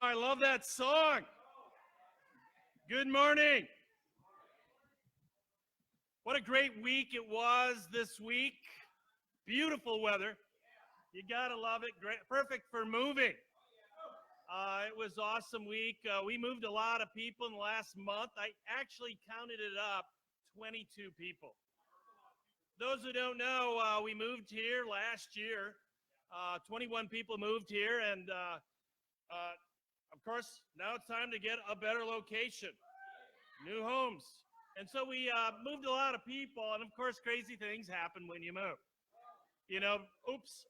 I love that song. Good morning. What a great week it was this week. Beautiful weather. You gotta love it. Great, perfect for moving. It was awesome week. We moved a lot of people in the last month. I actually counted it up, 22 people. Those who don't know, we moved here last year. 21 people moved here, and of course, now it's time to get a better location, new homes. And so we moved a lot of people, and of course, crazy things happen when you move. You know, oops,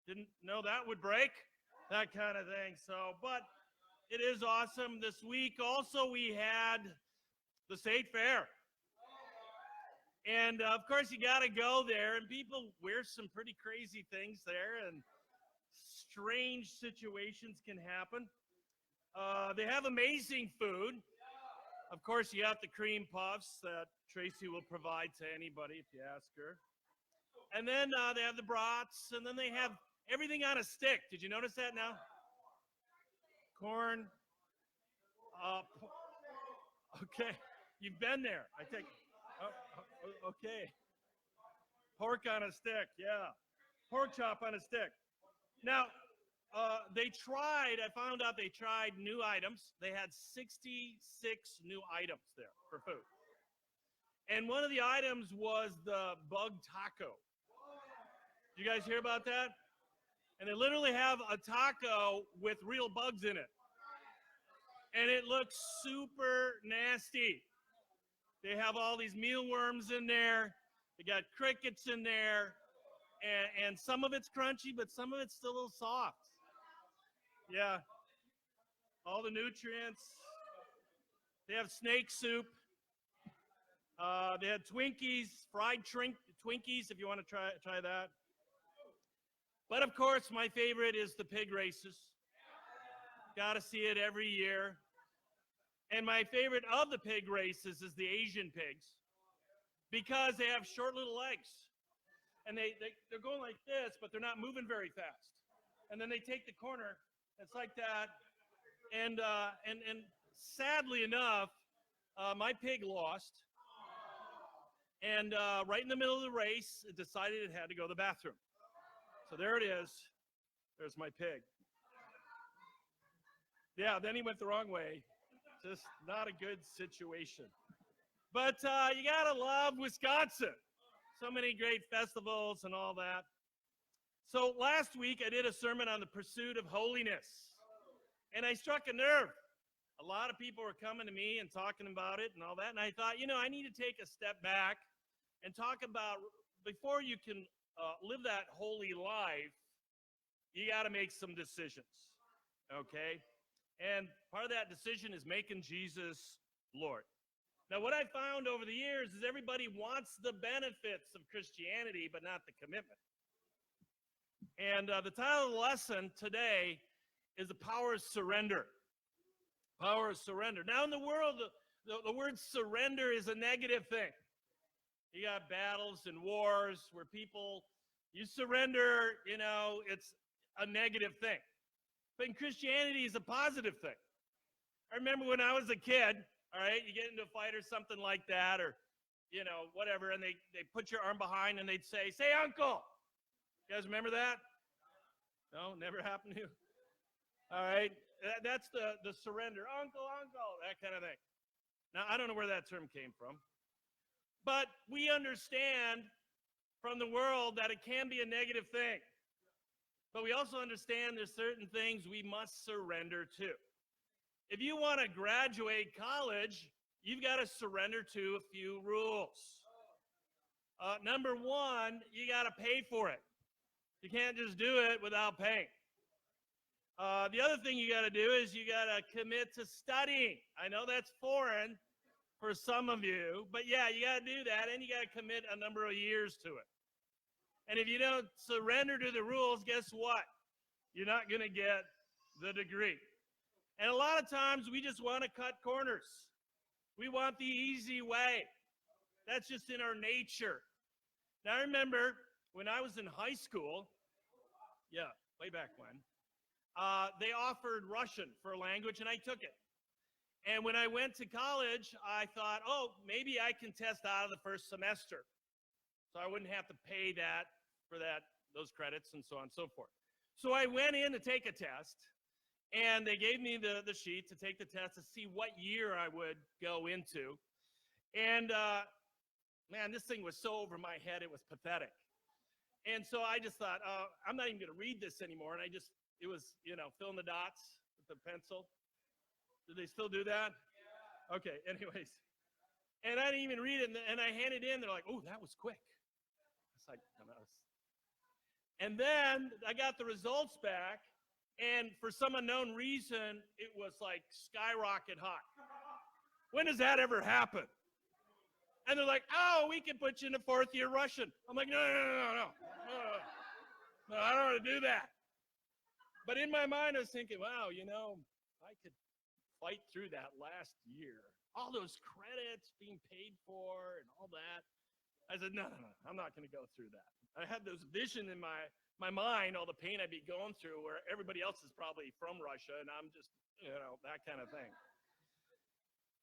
didn't know that would break, that kind of thing. So, but it is awesome. This week also we had the state fair. And of course, you got to go there, and people wear some pretty crazy things there, and strange situations can happen. They have amazing food. Of course, you have the cream puffs that Tracy will provide to anybody if you ask her. And then they have the brats, and then they have everything on a stick. Did you notice that now? Corn. Okay, you've been there. I think. Okay. Pork on a stick, yeah. Pork chop on a stick. Now, I found out they tried new items. They had 66 new items there for food. And one of the items was the bug taco. Did you guys hear about that? And they literally have a taco with real bugs in it. And it looks super nasty. They have all these mealworms in there. They got crickets in there. And some of it's crunchy, but some of it's still a little soft. Yeah. All the nutrients. They have snake soup. They had Twinkies, fried Twinkies, if you want to try that. But of course, my favorite is the pig races. Got to see it every year. And my favorite of the pig races is the Asian pigs, because they have short little legs. And they're going like this, but they're not moving very fast. And then they take the corner. It's like that. And sadly enough, my pig lost. And right in the middle of the race, it decided it had to go to the bathroom. So there it is. There's my pig. Yeah, then he went the wrong way. Just not a good situation. But you gotta love Wisconsin. So many great festivals and all that. So last week I did a sermon on the pursuit of holiness. And I struck a nerve. A lot of people were coming to me and talking about it and all that. And I thought, I need to take a step back and talk about, before you can live that holy life, you gotta make some decisions, okay? And part of that decision is making Jesus Lord. Now, what I found over the years is everybody wants the benefits of Christianity, but not the commitment. And the title of the lesson today is the power of surrender. Power of surrender. Now, in the world, the word surrender is a negative thing. You got battles and wars where you surrender, it's a negative thing. But in Christianity, it's a positive thing. I remember when I was a kid, all right, you get into a fight or something like that, or, whatever, and they put your arm behind and they'd say, uncle. You guys remember that? No, never happened to you? All right, that's the surrender. Uncle, that kind of thing. Now, I don't know where that term came from, but we understand from the world that it can be a negative thing. But we also understand there's certain things we must surrender to. If you want to graduate college, you've got to surrender to a few rules. Number one, you got to pay for it. You can't just do it without paying. The other thing you got to do is you got to commit to studying. I know that's foreign for some of you, but yeah, you got to do that, and you got to commit a number of years to it. And if you don't surrender to the rules, guess what? You're not going to get the degree. And a lot of times we just want to cut corners. We want the easy way. That's just in our nature. Now, I remember when I was in high school, way back when, they offered Russian for a language, and I took it. And when I went to college, I thought, oh, maybe I can test out of the first semester. So I wouldn't have to pay that for those credits and so on and so forth. So I went in to take a test, and they gave me the sheet to take the test to see what year I would go into. And man, this thing was so over my head, it was pathetic. And so I just thought, I'm not even going to read this anymore. And it was, fill in the dots with the pencil. Do they still do that? Yeah. Okay, anyways. And I didn't even read it, and I handed in. They're like, oh, that was quick. It's like, and then I got the results back, and for some unknown reason, it was like skyrocket hot. When does that ever happen? And they're like, oh, we can put you in a fourth year Russian. I'm like, no. No, I don't want to do that. But in my mind, I was thinking, wow, I could fight through that last year. All those credits being paid for and all that. I said, no, I'm not going to go through that. I had this vision in my mind, all the pain I'd be going through, where everybody else is probably from Russia, and I'm just, that kind of thing.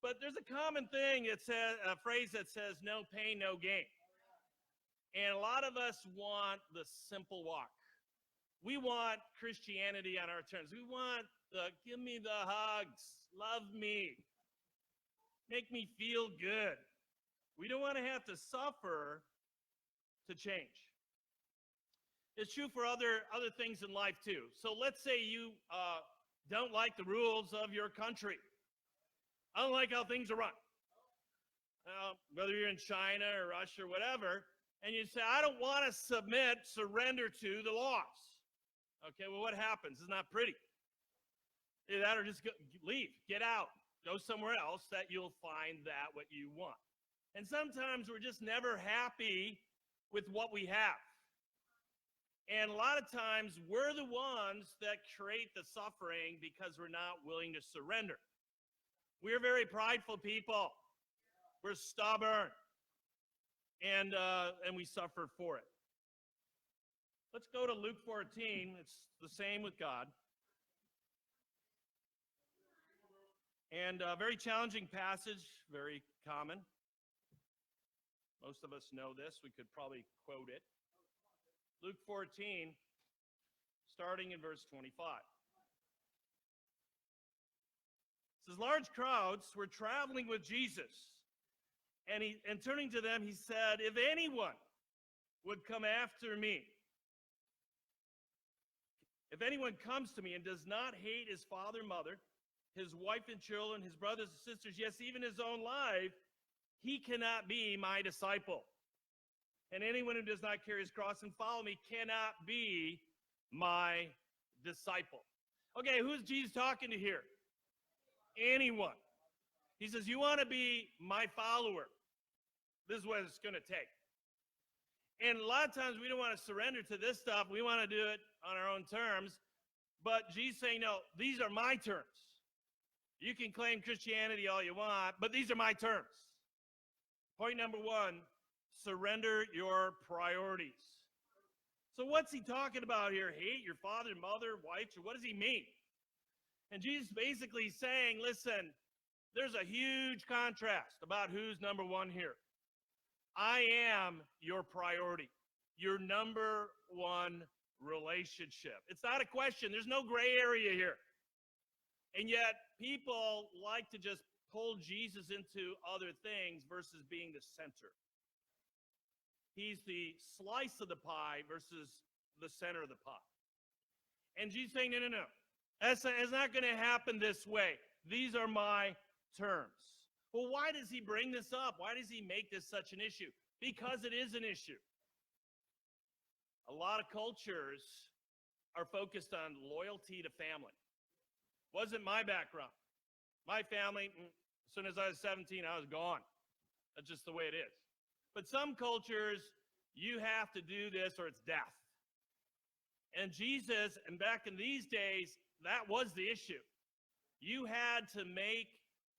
But there's a common thing, a phrase that says, no pain, no gain. And a lot of us want the simple walk. We want Christianity on our terms. We want give me the hugs, love me, make me feel good. We don't want to have to suffer to change. It's true for other things in life too. So let's say you don't like the rules of your country. I don't like how things are run. Whether you're in China or Russia or whatever, and you say, I don't want to surrender to the laws. Okay, well, what happens? It's not pretty. Either that or just leave, get out, go somewhere else that you'll find that what you want. And sometimes we're just never happy with what we have. And a lot of times we're the ones that create the suffering because we're not willing to surrender. We're very prideful people. We're stubborn. And we suffer for it. Let's go to Luke 14. It's the same with God. And a very challenging passage, very common. Most of us know this. We could probably quote it. Luke 14, starting in verse 25. It says, large crowds were traveling with Jesus. And turning to them, he said, if anyone would come after me, if anyone comes to me and does not hate his father, mother, his wife and children, his brothers and sisters, yes, even his own life, he cannot be my disciple. And anyone who does not carry his cross and follow me cannot be my disciple. Okay, who's Jesus talking to here? Anyone. He says, you want to be my follower. This is what it's going to take. And a lot of times we don't want to surrender to this stuff. We want to do it on our own terms. But Jesus saying, no, these are my terms. You can claim Christianity all you want, but these are my terms. Point number one, surrender your priorities. So what's he talking about here? Hate your father, mother, wife, or what does he mean? And Jesus basically saying, listen, there's a huge contrast about who's number one here. I am your priority, your number one relationship. It's not a question. There's no gray area here. And yet people like to just pull Jesus into other things versus being the center. He's the slice of the pie versus the center of the pie. And Jesus saying, no. It's not going to happen this way. These are my terms. Well, why does he bring this up? Why does he make this such an issue? Because it is an issue. A lot of cultures are focused on loyalty to family. Wasn't my background. My family, as soon as I was 17, I was gone. That's just the way it is. But some cultures, you have to do this or it's death. And Jesus, and back in these days, that was the issue. You had to make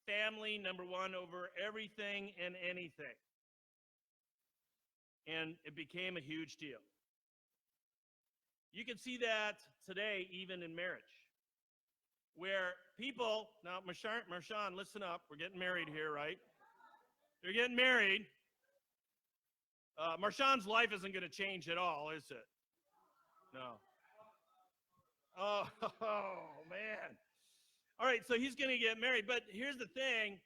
family number one over everything and anything. And it became a huge deal. You can see that today even in marriage, where people, now Marshawn, listen up, we're getting married here, right? You're getting married. Marshawn's life isn't going to change at all, is it? No. Oh, oh, man. All right, so he's going to get married. But here's the thing.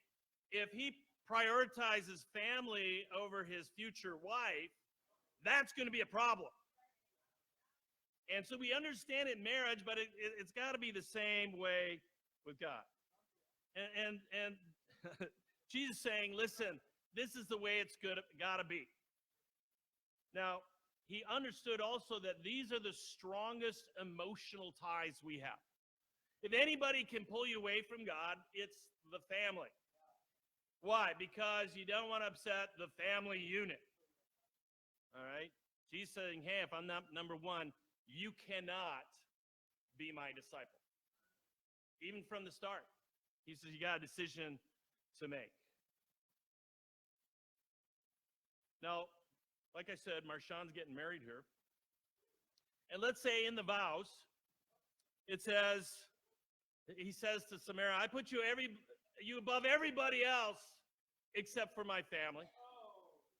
If he prioritizes family over his future wife, that's going to be a problem. And so we understand it in marriage, but it's got to be the same way with God. And Jesus saying, listen, this is the way it's got to be. Now, he understood also that these are the strongest emotional ties we have. If anybody can pull you away from God, it's the family. Why? Because you don't want to upset the family unit. All right? Jesus saying, hey, if I'm not number one, you cannot be my disciple. Even from the start. He says, you got a decision to make. Now, like I said, Marshawn's getting married here. And let's say in the vows, it says, he says to Samara, I put you above everybody else except for my family.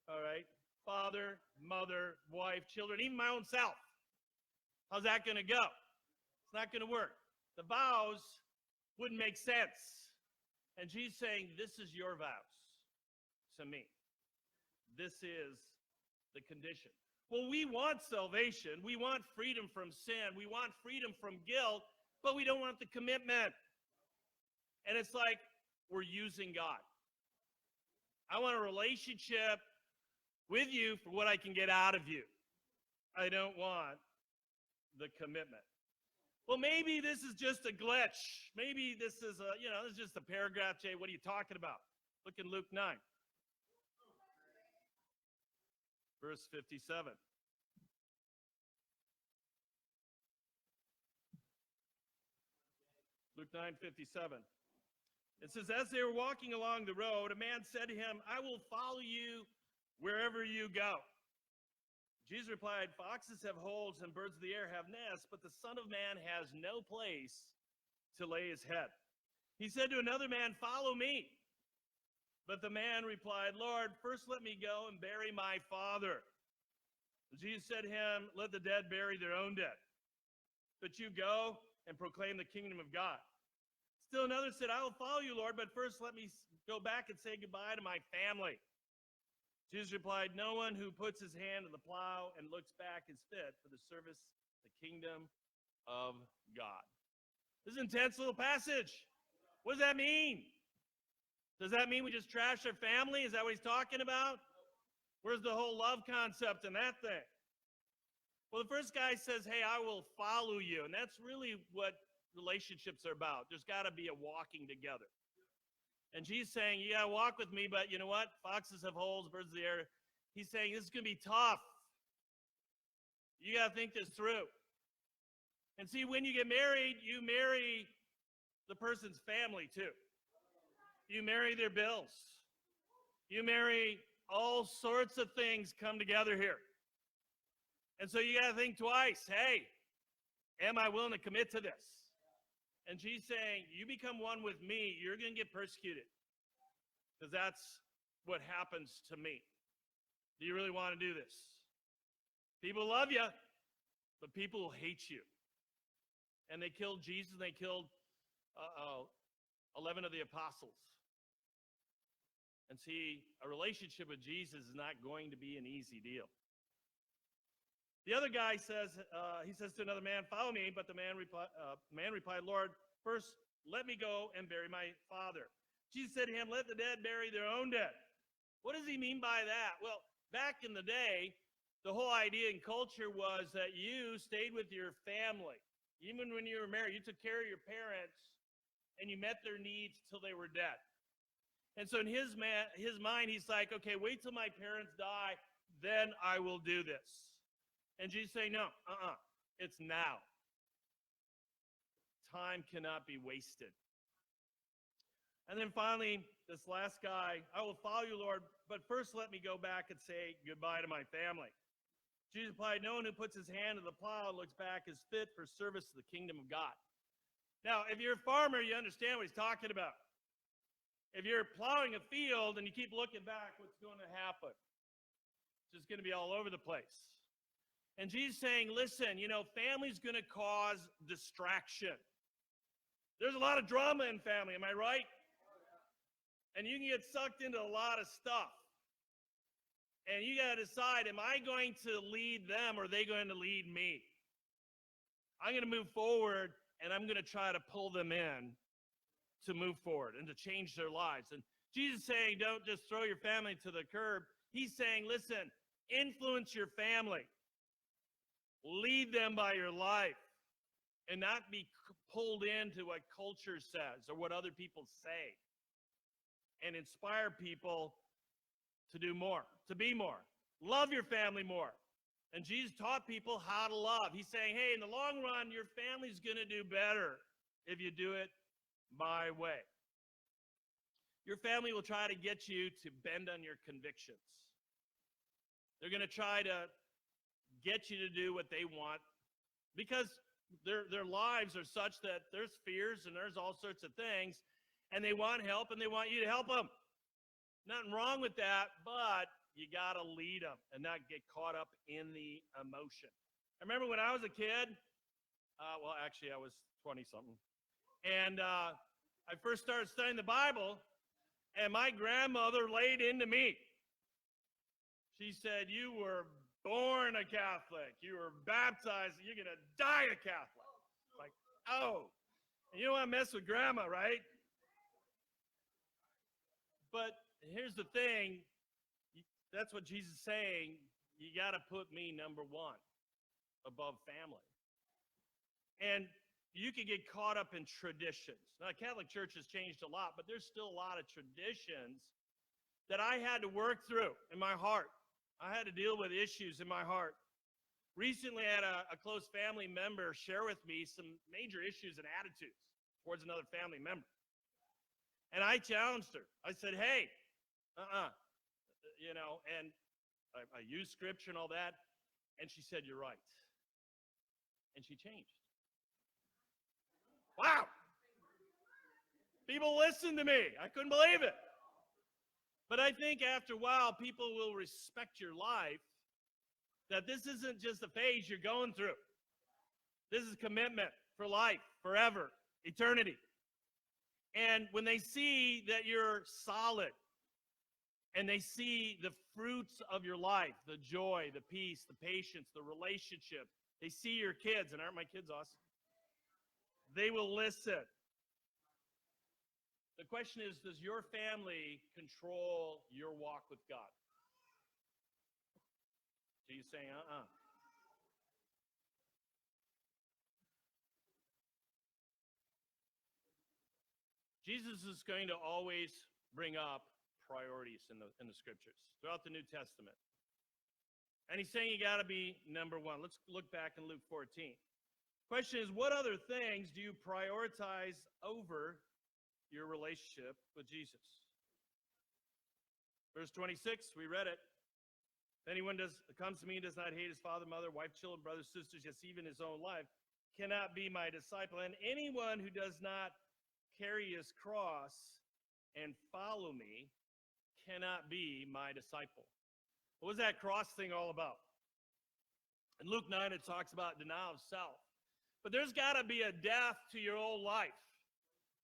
All right? Father, mother, wife, children, even my own self. How's that going to go? It's not going to work. The vows wouldn't make sense. And Jesus saying, this is your vows to me. This is the condition. Well, we want salvation. We want freedom from sin. We want freedom from guilt, but we don't want the commitment. And it's like we're using God. I want a relationship with you for what I can get out of you. I don't want the commitment. Well, maybe this is just a glitch. Maybe this is this is just a paragraph, Jay. What are you talking about? Look in Luke 9. Verse 57. Luke 9:57. It says, as they were walking along the road, a man said to him, I will follow you wherever you go. Jesus replied, foxes have holes and birds of the air have nests, but the Son of Man has no place to lay his head. He said to another man, follow me. But the man replied, Lord, first let me go and bury my father. Jesus said to him, let the dead bury their own dead. But you go and proclaim the kingdom of God. Still another said, I will follow you, Lord, but first let me go back and say goodbye to my family. Jesus replied, no one who puts his hand to the plow and looks back is fit for the service, the kingdom of God. This is an intense little passage. What does that mean? Does that mean we just trash our family? Is that what he's talking about? Where's the whole love concept in that thing? Well, the first guy says, hey, I will follow you. And that's really what relationships are about. There's got to be a walking together. And Jesus saying, you got to walk with me, but you know what? Foxes have holes, birds of the air. He's saying, this is going to be tough. You got to think this through. And see, when you get married, you marry the person's family too. You marry their bills. You marry all sorts of things come together here. And so you got to think twice. Hey, am I willing to commit to this? And she's saying, you become one with me, you're going to get persecuted. Because that's what happens to me. Do you really want to do this? People love you, but people will hate you. And they killed Jesus, and they killed 11 of the apostles. And see, a relationship with Jesus is not going to be an easy deal. The other guy says, he says to another man, follow me. But the man replied, Lord, first let me go and bury my father. Jesus said to him, let the dead bury their own dead. What does he mean by that? Well, back in the day, the whole idea in culture was that you stayed with your family. Even when you were married, you took care of your parents and you met their needs till they were dead. And so in his mind, he's like, okay, wait till my parents die, then I will do this. And Jesus saying, no, it's now. Time cannot be wasted. And then finally, this last guy, I will follow you, Lord, but first let me go back and say goodbye to my family. Jesus replied, no one who puts his hand to the plow and looks back is fit for service to the kingdom of God. Now, if you're a farmer, you understand what he's talking about. If you're plowing a field and you keep looking back, what's going to happen? It's just going to be all over the place. And Jesus is saying, listen, family's going to cause distraction. There's a lot of drama in family, am I right? And you can get sucked into a lot of stuff. And you got to decide, am I going to lead them or are they going to lead me? I'm going to move forward and I'm going to try to pull them in to move forward and to change their lives. And Jesus is saying, don't just throw your family to the curb. He's saying, listen, influence your family. Lead them by your life and not be pulled into what culture says or what other people say. And inspire people to do more, to be more. Love your family more. And Jesus taught people how to love. He's saying, hey, in the long run, your family's going to do better if you do it my way. Your family will try to get you to bend on your convictions. They're going to try to get you to do what they want because their lives are such that there's fears and there's all sorts of things, and they want help and they want you to help them. Nothing wrong with that, but you got to lead them and not get caught up in the emotion. I remember when I was a kid, actually I was 20-something, and I first started studying the Bible, and my grandmother laid into me. She said, you were born a Catholic. You were baptized. You're going to die a Catholic. Like, oh. And you don't want to mess with grandma, right? But here's the thing. That's what Jesus is saying. You got to put me number one above family. And you can get caught up in traditions. Now, the Catholic Church has changed a lot, but there's still a lot of traditions that I had to work through in my heart. I had to deal with issues in my heart. Recently, I had a close family member share with me some major issues and attitudes towards another family member. And I challenged her. I said, hey, and I used scripture and all that. And she said, you're right. And she changed. Wow. People listened to me. I couldn't believe it. But I think after a while, people will respect your life, that this isn't just a phase you're going through. This is commitment for life, forever, eternity. And when they see that you're solid, and they see the fruits of your life, the joy, the peace, the patience, the relationship, they see your kids, and aren't my kids awesome? They will listen. The question is, does your family control your walk with God? Jesus saying, Jesus is going to always bring up priorities in the scriptures throughout the New Testament. And he's saying you got to be number one. Let's look back in Luke 14. Question is, what other things do you prioritize over your relationship with Jesus? Verse 26, we read it. If anyone comes to me and does not hate his father, mother, wife, children, brothers, sisters, yes, even his own life, cannot be my disciple. And anyone who does not carry his cross and follow me cannot be my disciple. What was that cross thing all about? In Luke 9, it talks about denial of self. But there's got to be a death to your old life.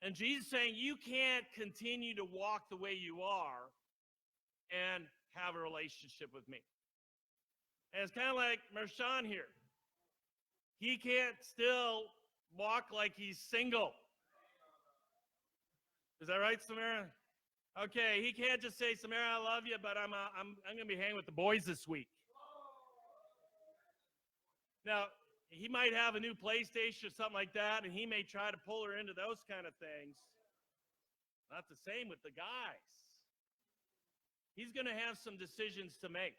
And Jesus is saying you can't continue to walk the way you are and have a relationship with me. And it's kind of like Mershawn here. He can't still walk like he's single. Is that right, Samara? Okay, he can't just say, Samara, I love you, but I'm going to be hanging with the boys this week. Now, he might have a new PlayStation or something like that, and he may try to pull her into those kind of things. Not the same with the guys. He's going to have some decisions to make.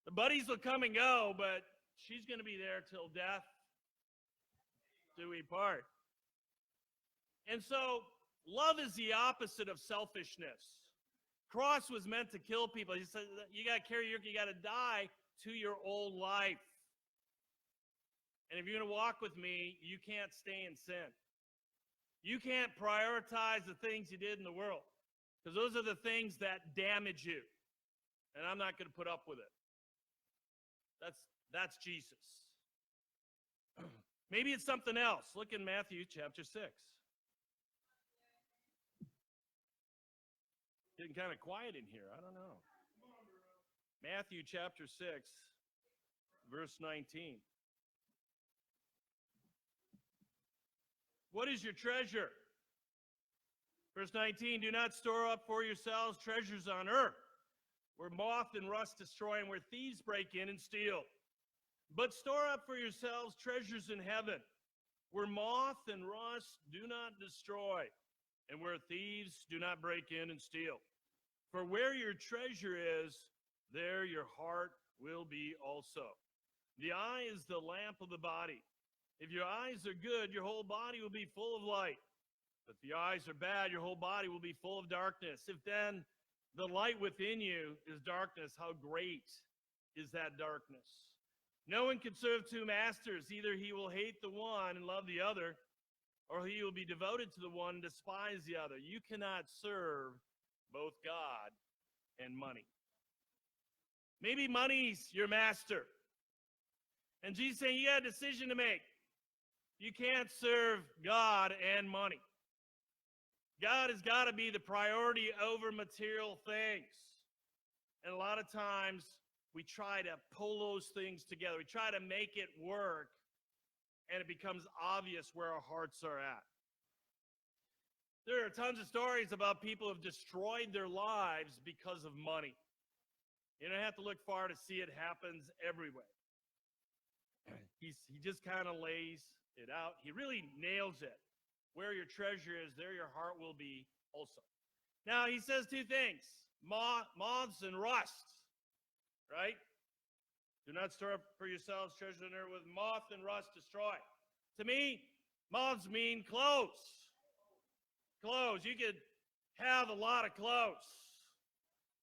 The buddies will come and go, but she's going to be there till death do we part. And so, love is the opposite of selfishness. Cross was meant to kill people. He said, you got to carry you got to die to your old life. And if you're going to walk with me, you can't stay in sin. You can't prioritize the things you did in the world, because those are the things that damage you. And I'm not going to put up with it. That's Jesus. Maybe it's something else. Look in Matthew chapter 6. Getting kind of quiet in here. I don't know. Matthew chapter 6, verse 19. What is your treasure? Verse 19, do not store up for yourselves treasures on earth, where moth and rust destroy and where thieves break in and steal. But store up for yourselves treasures in heaven, where moth and rust do not destroy, and where thieves do not break in and steal. For where your treasure is, there your heart will be also. The eye is the lamp of the body. If your eyes are good, your whole body will be full of light. But if the eyes are bad, your whole body will be full of darkness. If then the light within you is darkness, how great is that darkness? No one can serve two masters. Either he will hate the one and love the other, or he will be devoted to the one and despise the other. You cannot serve both God and money. Maybe money's your master. And Jesus is saying you got a decision to make. You can't serve God and money. God has got to be the priority over material things. And a lot of times we try to pull those things together. We try to make it work, and it becomes obvious where our hearts are at. There are tons of stories about people who have destroyed their lives because of money. You don't have to look far to see it happens everywhere. He just kind of lays it out. He really nails it. Where your treasure is, there your heart will be also. Now, he says two things, moths and rust, right? Do not store up for yourselves treasure on earth with moth and rust destroy. To me, moths mean clothes. Clothes. You could have a lot of clothes.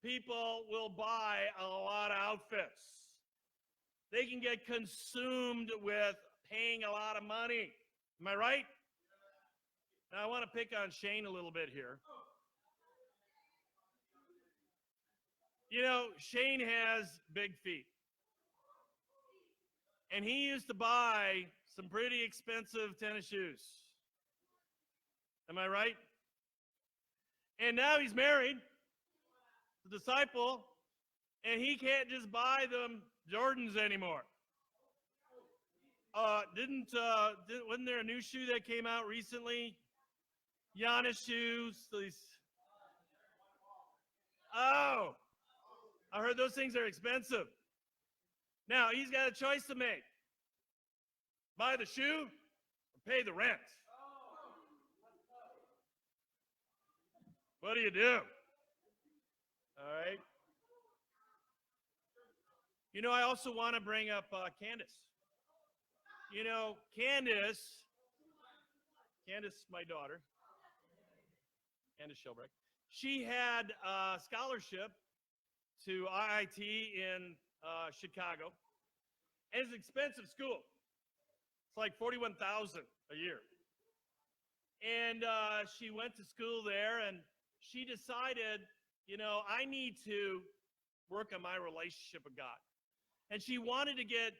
People will buy a lot of outfits. They can get consumed with paying a lot of money. Am I right? Now, I want to pick on Shane a little bit here. You know, Shane has big feet. And he used to buy some pretty expensive tennis shoes. Am I right? And now he's married, the disciple, and he can't just buy them Jordans anymore. Wasn't there a new shoe that came out recently? Giannis shoes. Oh, I heard those things are expensive. Now, he's got a choice to make. Buy the shoe or pay the rent. What do you do? All right. You know, I also want to bring up Candace. You know, Candace, my daughter, Candace Shelbrack, she had a scholarship to IIT in Chicago. And it's an expensive school. It's like $41,000 a year. And she went to school there, and she decided, you know, I need to work on my relationship with God. And she wanted to get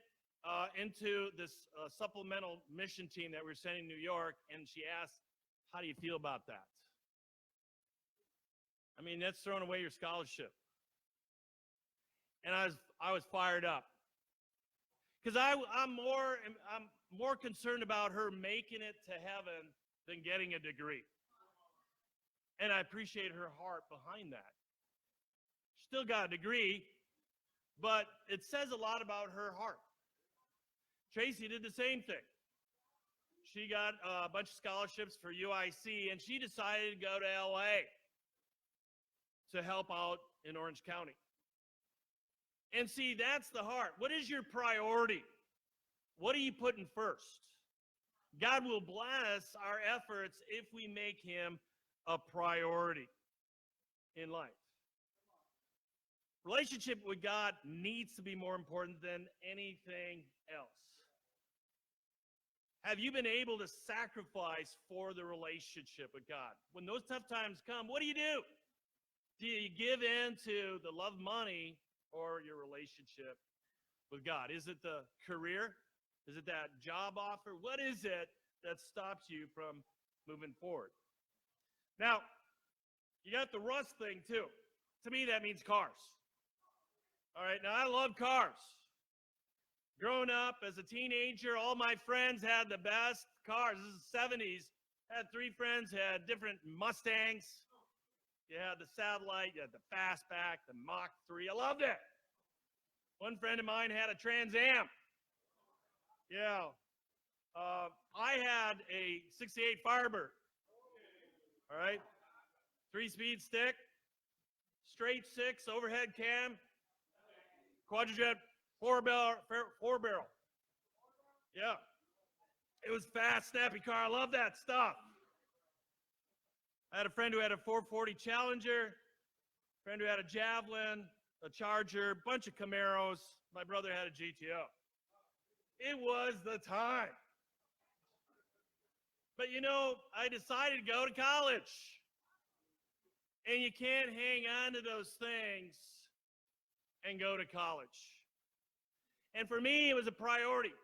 into this supplemental mission team that we're sending to New York, and she asked, how do you feel about that? I mean, that's throwing away your scholarship. And I was fired up. Because I'm more concerned about her making it to heaven than getting a degree. And I appreciate her heart behind that. She still got a degree, but it says a lot about her heart. Tracy did the same thing. She got a bunch of scholarships for UIC, and she decided to go to LA to help out in Orange County. And see, that's the heart. What is your priority? What are you putting first? God will bless our efforts if we make him a priority in life. Relationship with God needs to be more important than anything else. Have you been able to sacrifice for the relationship with God? When those tough times come, what do? Do you give in to the love of money or your relationship with God? Is it the career? Is it that job offer? What is it that stops you from moving forward? Now, you got the rust thing too. To me, that means cars. All right, now I love cars. Growing up as a teenager, all my friends had the best cars. This is the 70s. I had 3 friends who had different Mustangs. You had the Satellite, you had the Fastback, the Mach 3. I loved it. One friend of mine had a Trans Am. Yeah. I had a 68 Firebird. All right. 3-speed stick, straight 6, overhead cam, quadrijet, 4-barrel. Yeah. It was fast, snappy car. I love that stuff. I had a friend who had a 440 Challenger, a friend who had a Javelin, a Charger, a bunch of Camaros. My brother had a GTO. It was the time. But you know, I decided to go to college. And you can't hang on to those things and go to college. And for me, it was a priority.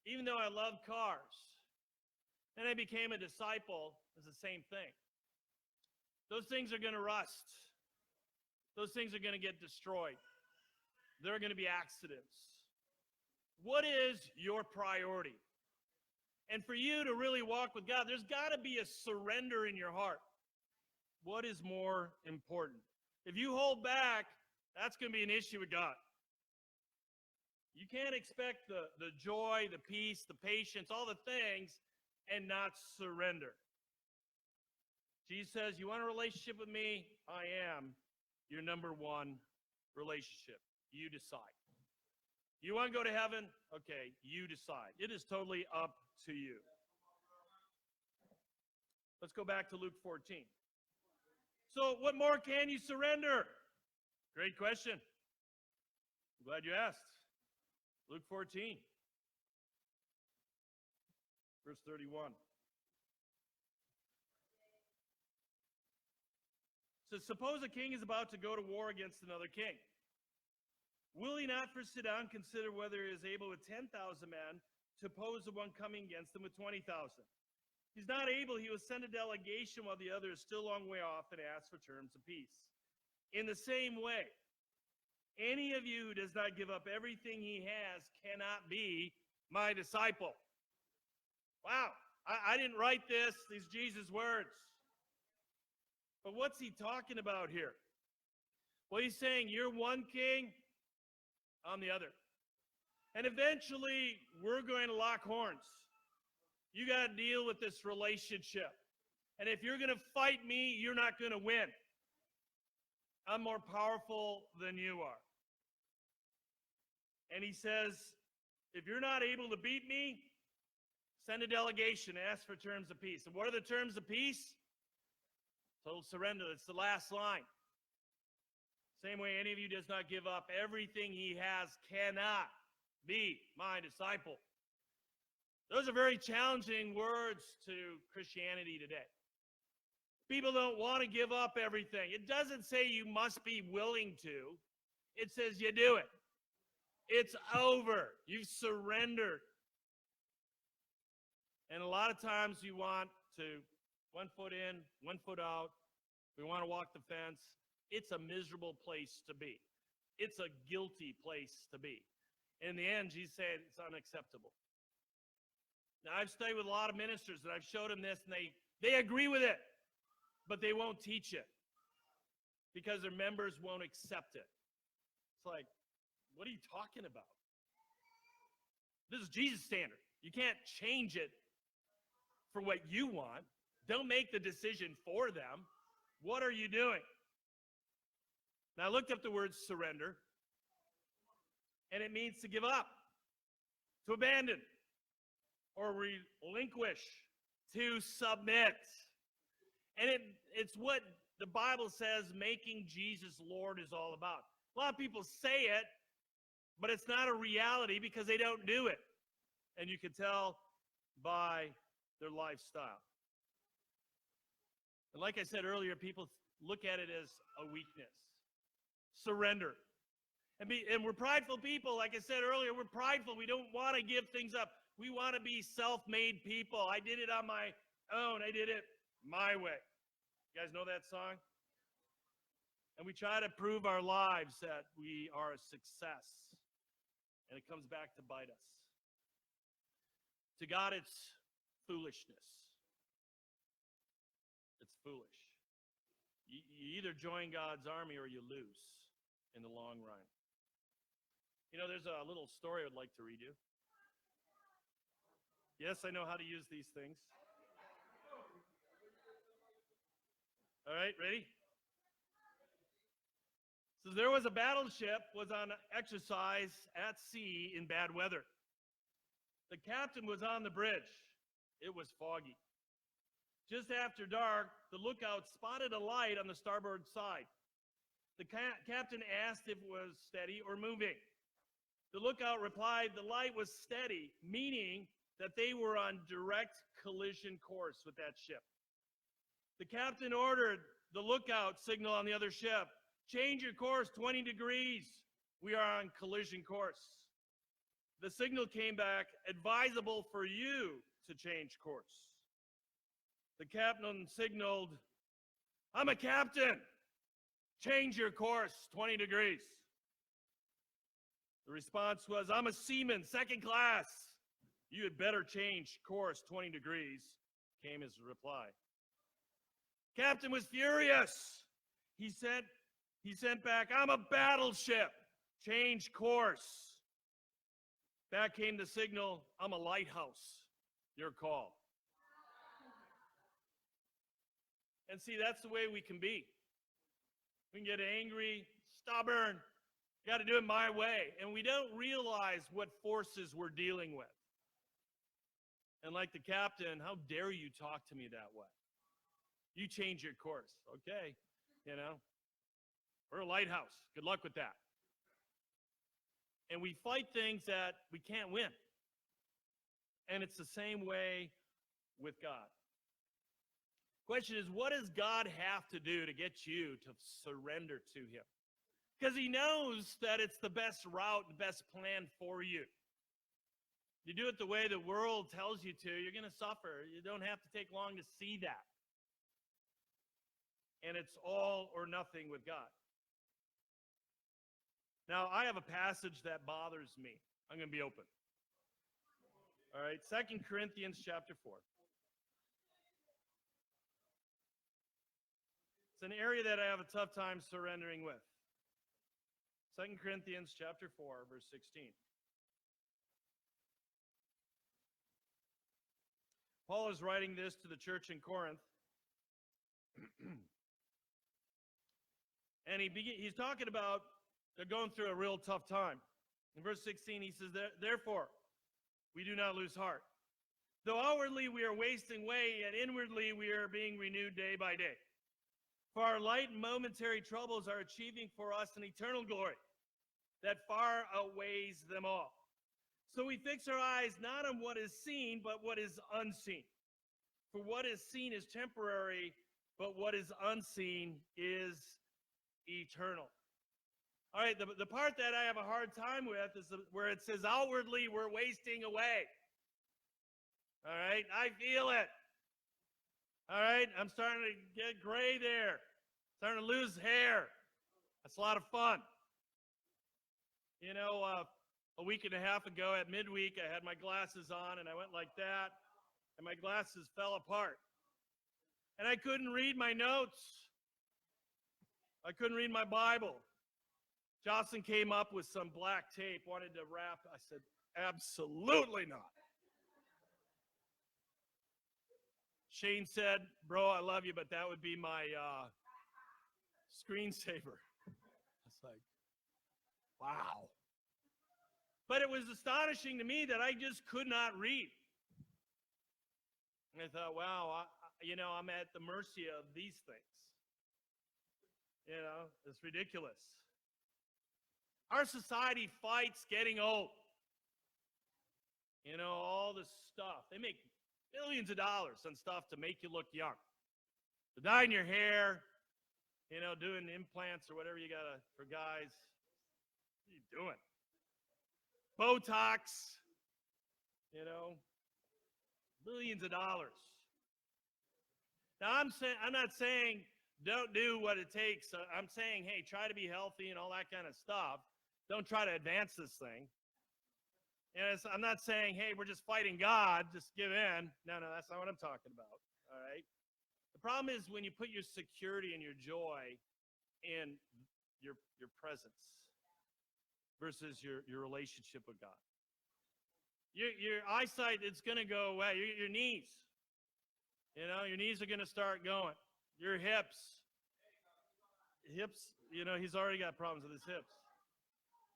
Even though I loved cars. Then I became a disciple, it's the same thing. Those things are going to rust. Those things are going to get destroyed. There are going to be accidents. What is your priority? And for you to really walk with God, there's got to be a surrender in your heart. What is more important? If you hold back, that's going to be an issue with God. You can't expect the joy, the peace, the patience, all the things, and not surrender. Jesus says, you want a relationship with me? I am your number one relationship. You decide. You want to go to heaven? Okay, you decide. It is totally up to you. Let's go back to Luke 14. So what more can you surrender? Great question. I'm glad you asked. Luke 14, verse 31. So suppose a king is about to go to war against another king. Will he not first sit down and consider whether he is able with 10,000 men to oppose the one coming against him with 20,000? If he's not able, he will send a delegation while the other is still a long way off and ask for terms of peace. In the same way, any of you who does not give up everything he has cannot be my disciple. Wow, I didn't write this, these Jesus words. But what's he talking about here? Well, he's saying you're one king, I'm the other. And eventually, we're going to lock horns. You got to deal with this relationship. And if you're going to fight me, you're not going to win. I'm more powerful than you are. And he says, if you're not able to beat me, send a delegation, ask for terms of peace. And what are the terms of peace? Total surrender. That's the last line. Same way any of you does not give up everything he has cannot be my disciple. Those are very challenging words to Christianity today. People don't want to give up everything. It doesn't say you must be willing to. It says you do it. It's over. You've surrendered. And a lot of times you want to, 1 foot in, 1 foot out. We want to walk the fence. It's a miserable place to be. It's a guilty place to be. In the end, Jesus said it's unacceptable. Now, I've studied with a lot of ministers, and I've showed them this, and they agree with it, but they won't teach it because their members won't accept it. It's like, what are you talking about? This is Jesus' standard. You can't change it for what you want. Don't make the decision for them. What are you doing? Now, I looked up the word surrender, and it means to give up, to abandon, or relinquish, to submit. And it's what the Bible says making Jesus Lord is all about. A lot of people say it, but it's not a reality because they don't do it. And you can tell by their lifestyle. And like I said earlier, people look at it as a weakness. Surrender. And we're prideful people. Like I said earlier, we're prideful. We don't want to give things up. We want to be self-made people. I did it on my own. I did it my way. You guys know that song? And we try to prove our lives that we are a success. And it comes back to bite us. To God, it's foolishness. It's foolish. You either join God's army or you lose in the long run. You know, there's a little story I'd like to read you. Yes, I know how to use these things. All right, ready? So there was a battleship was on exercise at sea in bad weather. The captain was on the bridge. It was foggy. Just after dark, the lookout spotted a light on the starboard side. The captain asked if it was steady or moving. The lookout replied the light was steady, meaning that they were on direct collision course with that ship. The captain ordered the lookout signal on the other ship, change your course 20 degrees. We are on collision course. The signal came back, advisable for you to change course. The captain signaled, I'm a captain. Change your course 20 degrees. The response was, I'm a seaman, second class. You had better change course 20 degrees, came his reply. Captain was furious. He sent back, I'm a battleship. Change course. Back came the signal, I'm a lighthouse. Your call. And see, that's the way we can be. We can get angry, stubborn, got to do it my way. And we don't realize what forces we're dealing with. And like the captain, how dare you talk to me that way? You change your course, okay? You know, we're a lighthouse. Good luck with that. And we fight things that we can't win. And it's the same way with God. Question is, what does God have to do to get you to surrender to him? Because he knows that it's the best route, the best plan for you. You do it the way the world tells you to, you're going to suffer. You don't have to take long to see that. And it's all or nothing with God. Now, I have a passage that bothers me. I'm going to be open. All right, 2 Corinthians chapter 4. It's an area that I have a tough time surrendering with. 2 Corinthians chapter 4, verse 16. Paul is writing this to the church in Corinth. And he's talking about they're going through a real tough time. In verse 16, he says, therefore, we do not lose heart. Though outwardly we are wasting away, yet inwardly we are being renewed day by day. For our light and momentary troubles are achieving for us an eternal glory that far outweighs them all. So we fix our eyes not on what is seen, but what is unseen. For what is seen is temporary, but what is unseen is eternal. All right, the part that I have a hard time with is where it says outwardly we're wasting away. All right, I feel it. All right, I'm starting to get gray there. Starting to lose hair. That's a lot of fun. You know, a week and a half ago at midweek, I had my glasses on and I went like that, and my glasses fell apart. And I couldn't read my notes. I couldn't read my Bible. Jocelyn came up with some black tape, wanted to wrap. I said, absolutely not. Shane said, bro, I love you, but that would be my screensaver. It's like, wow. But it was astonishing to me that I just could not read. And I thought, wow, I'm at the mercy of these things. It's ridiculous. Our society fights getting old. All this stuff. They make billions of dollars on stuff to make you look young. To dyeing your hair, doing implants or whatever you got for guys. What are you doing? Botox, billions of dollars. Now, I'm not saying don't do what it takes. I'm saying, hey, try to be healthy and all that kind of stuff. Don't try to advance this thing. I'm not saying, hey, we're just fighting God, just give in. No, that's not what I'm talking about, all right? The problem is when you put your security and your joy in your presence versus your relationship with God. Your eyesight, it's going to go away. Your knees, your knees are going to start going. Your hips, he's already got problems with his hips.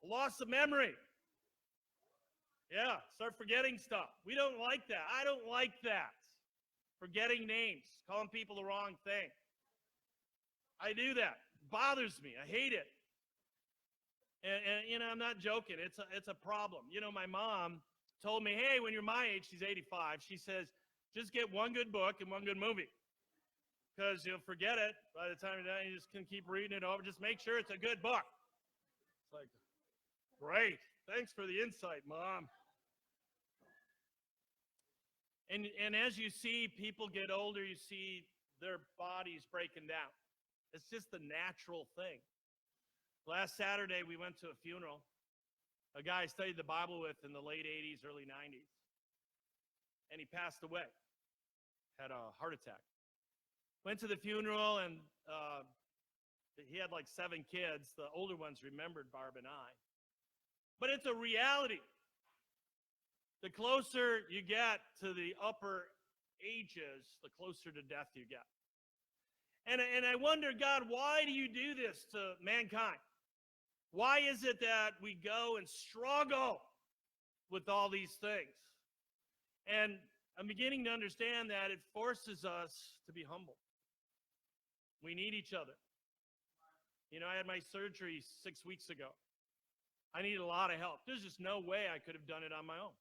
Loss of memory. Yeah, start forgetting stuff. We don't like that. I don't like that. Forgetting names, calling people the wrong thing. I do that. It bothers me. I hate it. And I'm not joking. It's a problem. My mom told me, hey, when you're my age, she's 85, she says, just get one good book and one good movie. Because you'll forget it by the time you're done. You just can keep reading it over. Just make sure it's a good book. It's like, great. Thanks for the insight, Mom. And as you see people get older, you see their bodies breaking down. It's just the natural thing. Last Saturday, we went to a funeral. A guy I studied the Bible with in the late 80s, early 90s. And he passed away. Had a heart attack. Went to the funeral, and he had like 7 kids. The older ones remembered Barb and I. But it's a reality. The closer you get to the upper ages, the closer to death you get. And I wonder, God, why do you do this to mankind? Why is it that we go and struggle with all these things? And I'm beginning to understand that it forces us to be humble. We need each other. I had my surgery 6 weeks ago. I needed a lot of help. There's just no way I could have done it on my own.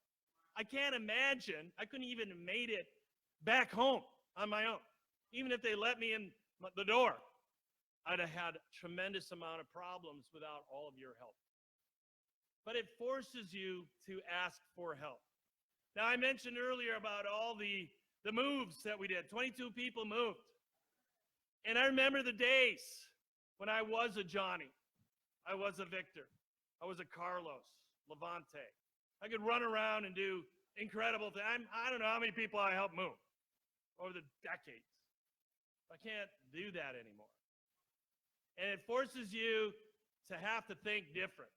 I can't imagine. I couldn't even have made it back home on my own. Even if they let me in the door, I'd have had a tremendous amount of problems without all of your help. But it forces you to ask for help. Now, I mentioned earlier about all the moves that we did. 22 people moved. And I remember the days when I was a Johnny. I was a Victor. I was a Carlos, Levante. I could run around and do incredible things. I don't know how many people I helped move over the decades. I can't do that anymore. And it forces you to have to think different.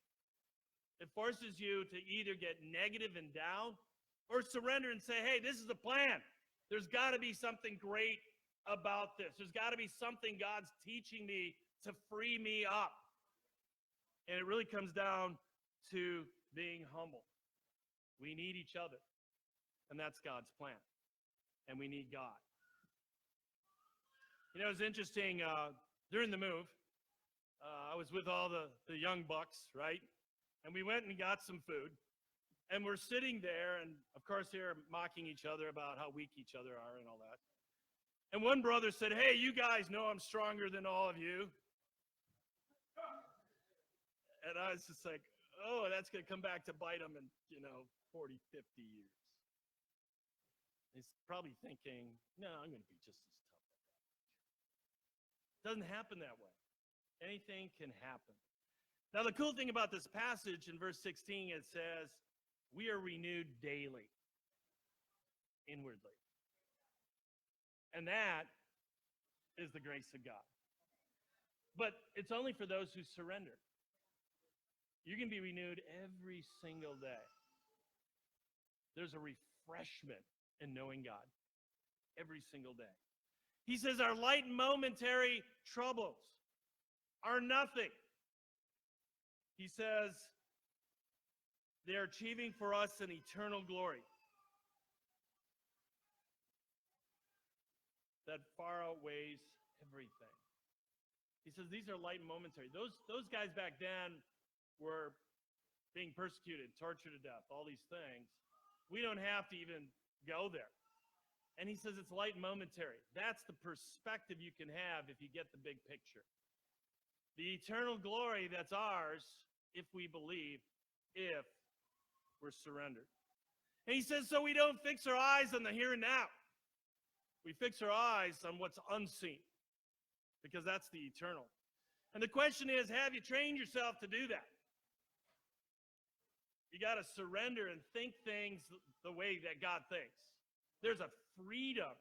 It forces you to either get negative and down or surrender and say, hey, this is the plan. There's got to be something great about this. There's got to be something God's teaching me to free me up. And it really comes down to being humble. We need each other, and that's God's plan, and we need God. It was interesting, during the move, I was with all the young bucks, right? And we went and got some food, and we're sitting there, and of course they're mocking each other about how weak each other are and all that. And one brother said, hey, you guys know I'm stronger than all of you. And I was just like, oh, that's going to come back to bite him in, 40, 50 years. He's probably thinking, no, I'm going to be just as tough as that. It doesn't happen that way. Anything can happen. Now, the cool thing about this passage in verse 16, it says, we are renewed daily, inwardly. And that is the grace of God. But it's only for those who surrender. You can be renewed every single day. There's a refreshment in knowing God every single day. He says our light and momentary troubles are nothing. He says they are achieving for us an eternal glory that far outweighs everything. He says these are light and momentary. Those guys back then were being persecuted, tortured to death, all these things. We don't have to even go there. And he says it's light and momentary. That's the perspective you can have if you get the big picture. The eternal glory that's ours if we believe, if we're surrendered. And he says, so we don't fix our eyes on the here and now. We fix our eyes on what's unseen, because that's the eternal. And the question is, have you trained yourself to do that? You got to surrender and think things the way that God thinks. There's a freedom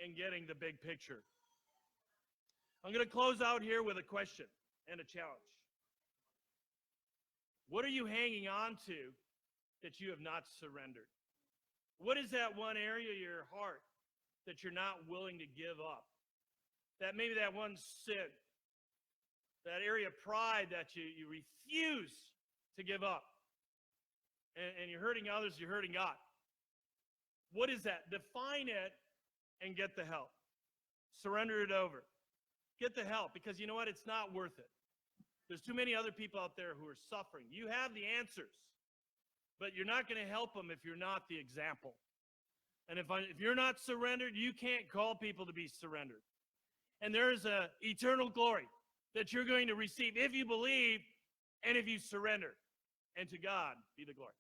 in getting the big picture. I'm going to close out here with a question and a challenge. What are you hanging on to that you have not surrendered? What is that one area of your heart that you're not willing to give up? That maybe that one sin, that area of pride that you refuse to give up. And you're hurting others, you're hurting God. What is that? Define it and get the help. Surrender it over. Get the help, because you know what? It's not worth it. There's too many other people out there who are suffering. You have the answers, but you're not going to help them if you're not the example. And if you're not surrendered, you can't call people to be surrendered. And there is an eternal glory that you're going to receive if you believe and if you surrender. And to God be the glory.